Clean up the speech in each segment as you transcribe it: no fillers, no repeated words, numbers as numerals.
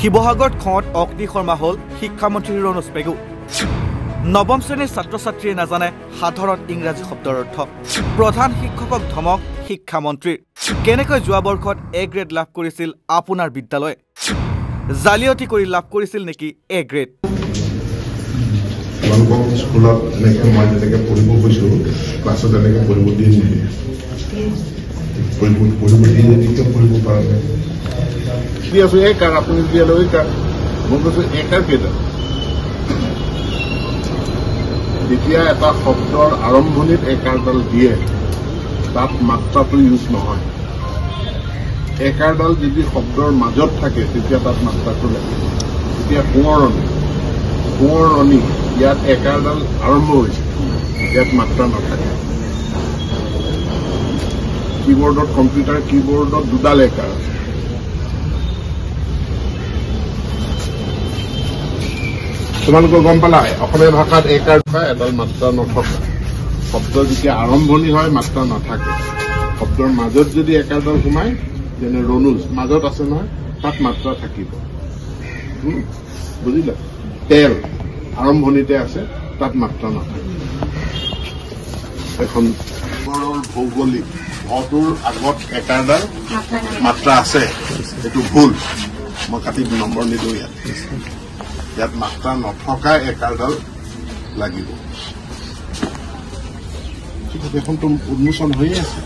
শিৱসাগৰত খঙত অগ্নি শৰ্মা হ'ল শিক্ষামন্ত্ৰী ৰণোজ পেগু। নৱম শ্ৰেণীৰ ছাত্ৰ ছাত্ৰীয়ে নাজানে সাধাৰণ ইংৰাজী শব্দৰ অৰ্থ। প্ৰধান শিক্ষকক ধমক শিক্ষামন্ত্ৰীৰ। কেনেকৈ যোৱা বৰ্ষত এ গ্ৰেড লাভ কৰিছিল আপোনাৰ বিদ্যালয়ে? জালিয়াতি কৰি লাভ কৰিছিল নেকি এ গ্ৰেড? স্কুলত এনেকৈ মই যেনেকৈ পঢ়িব গৈছোঁ ক্লাছত এনেকৈ পঢ়িব দিয়ে নিদিয়ে পঢ়িব পৰা নাই দি আছোঁ এই কাৰ আপুনি দিয়ালৈ এই কাৰ মই কৈছোঁ এই কাৰ কেইটা যেতিয়া এটা শব্দৰ আৰম্ভণিত এই কাৰডাল দিয়ে তাত মাত্ৰাটো ইউজ নহয়। এই কাৰডাল যদি শব্দৰ মাজত থাকে তেতিয়া তাত মাত্ৰাটো লাগে। এতিয়া কোঁৱৰণি ইয়াত একাৰডাল আৰম্ভ হৈছে, ইয়াত মাত্ৰা নাথাকে। কিবৰ্ডত কম্পিউটাৰ কিবৰ্ডত দুডাল একাৰ আছে। তোমালোকে গম পালা অসমীয়া ভাষাত একাৰ থকা এডাল মাত্ৰা নথকা। শব্দ যেতিয়া আৰম্ভণি হয় মাত্ৰা নাথাকে। শব্দৰ মাজত যদি একাৰডাল সোমায় যেনে ৰণোজ মাজত আছে নহয় তাত মাত্ৰা থাকিব। বুজিলা? তেল আৰম্ভণিতে আছে তাত মাত্ৰা নাথাকে। এখন ভৌগোলিক অটোৰ আগত একাৰডাল মাত্ৰা আছে, এইটো ভুল। মই কাটি নম্বৰ নিদিওঁ ইয়াত মাত্ৰা নথকা একাৰডাল লাগিব। এখনতো উন্মোচন হৈয়ে আছে।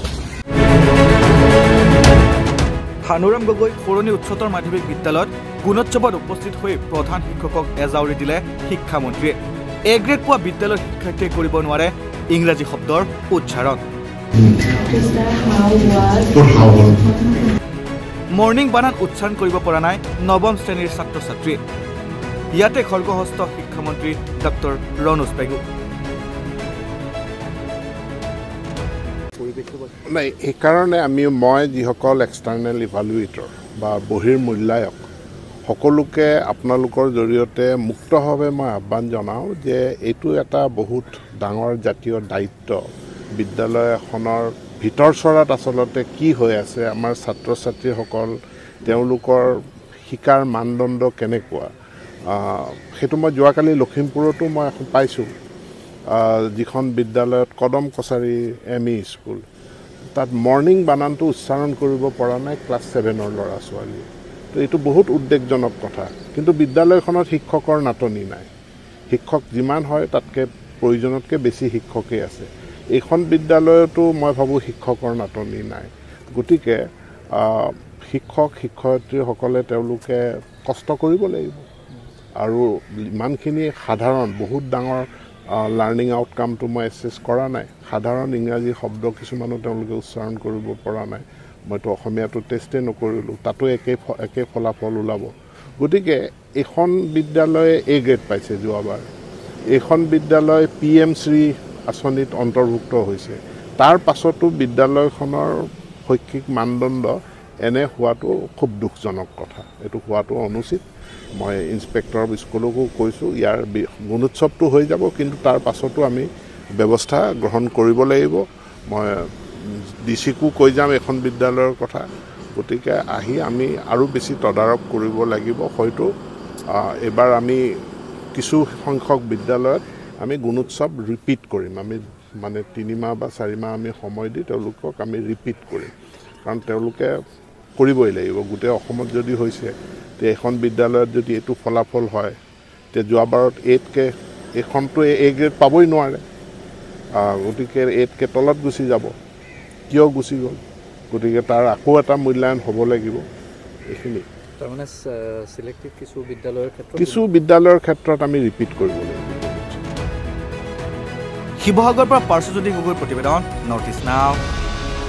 ভানুৰাম গগৈ সৰণী উচ্চতৰ মাধ্যমিক বিদ্যালয়ত গুণোৎসৱত উপস্থিত হৈ প্ৰধান শিক্ষকক এজাউৰি দিলে শিক্ষামন্ত্ৰীয়ে। এ গ্ৰেড পোৱা বিদ্যালয়ৰ শিক্ষাৰ্থীয়ে কৰিব নোৱাৰে ইংৰাজী শব্দৰ উচ্চাৰণ। মৰ্ণিং বানান উচ্চাৰণ কৰিব পৰা নাই নৱম শ্ৰেণীৰ ছাত্ৰ ছাত্ৰীয়ে। ইয়াতে খৰ্গহস্ত শিক্ষামন্ত্ৰী ডক্টৰ ৰণোজ পেগু। নাই, সেইকাৰণে মই যিসকল এক্সটাৰ্নেল ইভালুৱেটৰ বা বহিৰ্মূল্যায়ক সকলোকে আপোনালোকৰ জৰিয়তে মুক্তভাৱে মই আহ্বান জনাওঁ যে এইটো এটা বহুত ডাঙৰ জাতীয় দায়িত্ব। বিদ্যালয় এখনৰ ভিতৰ চৰাত আচলতে কি হৈ আছে, আমাৰ ছাত্ৰ ছাত্ৰীসকল তেওঁলোকৰ শিকাৰ মানদণ্ড কেনেকুৱা, সেইটো মই যোৱাকালি লখিমপুৰতো মই পাইছোঁ। যিখন বিদ্যালয়ত কদম কছাৰী ME স্কুল, তাত মৰ্ণিং বানানটো উচ্চাৰণ কৰিব পৰা নাই ক্লাছ 7ৰ ল'ৰা ছোৱালীয়ে। তো এইটো বহুত উদ্বেগজনক কথা। কিন্তু বিদ্যালয়খনত শিক্ষকৰ নাটনি নাই। শিক্ষক যিমান হয় তাতকৈ প্ৰয়োজনতকৈ বেছি শিক্ষকেই আছে। এইখন বিদ্যালয়তো মই ভাবোঁ শিক্ষকৰ নাটনি নাই। গতিকে শিক্ষক শিক্ষয়িত্ৰীসকলে তেওঁলোকে কষ্ট কৰিব লাগিব। আৰু ইমানখিনি সাধাৰণ বহুত ডাঙৰ লাৰ্ণিং আউটকামটো মই এছেছ কৰা নাই। সাধাৰণ ইংৰাজী শব্দ কিছুমানো তেওঁলোকে উচ্চাৰণ কৰিব পৰা নাই। মইতো অসমীয়াটো টেষ্টেই নকৰিলোঁ, তাতো একে ফলাফল ওলাব। গতিকে এইখন বিদ্যালয়ে এ গ্ৰেড পাইছে যোৱাবাৰ। এইখন বিদ্যালয় PM শ্ৰী আঁচনিত অন্তৰ্ভুক্ত হৈছে। তাৰ পাছতো বিদ্যালয়খনৰ শৈক্ষিক মানদণ্ড এনে হোৱাটো খুব দুখজনক কথা। এইটো হোৱাটো অনুচিত। মই ইন্সপেক্টৰ অফ স্কুলকো কৈছোঁ ইয়াৰ গুণোৎসৱটো হৈ যাব, কিন্তু তাৰ পাছতো আমি ব্যৱস্থা গ্ৰহণ কৰিব লাগিব। মই DCকো কৈ যাম এখন বিদ্যালয়ৰ কথা। গতিকে আহি আমি আৰু বেছি তদাৰক কৰিব লাগিব। হয়তো এবাৰ আমি কিছু সংখ্যক বিদ্যালয়ত আমি গুণোৎসৱ ৰিপিট কৰিম। আমি মানে 3 মাহ বা 4 মাহ আমি সময় দি তেওঁলোকক আমি ৰিপিট কৰিম। কাৰণ তেওঁলোকে কৰিবই লাগিব। গোটেই অসমত যদি হৈছে তে এখন বিদ্যালয়ত যদি এইটো ফলাফল হয় তে যোৱাবাৰত 8কে এইখনতো এ গ্ৰেড পাবই নোৱাৰে। গতিকে 8কে তলত গুচি যাব। কিয় গুচি গ'ল? গতিকে তাৰ আকৌ এটা মূল্যায়ন হ'ব লাগিব। এইখিনি তাৰমানে চিলেক্টেড কিছু বিদ্যালয়ৰ ক্ষেত্ৰত আমি ৰিপিট কৰিব লাগিব। শিৱসাগৰৰ পৰা পাৰ্শ্বজ্যোতি গগৈৰ প্ৰতিবেদন, নৰ্থ ইষ্ট নাও।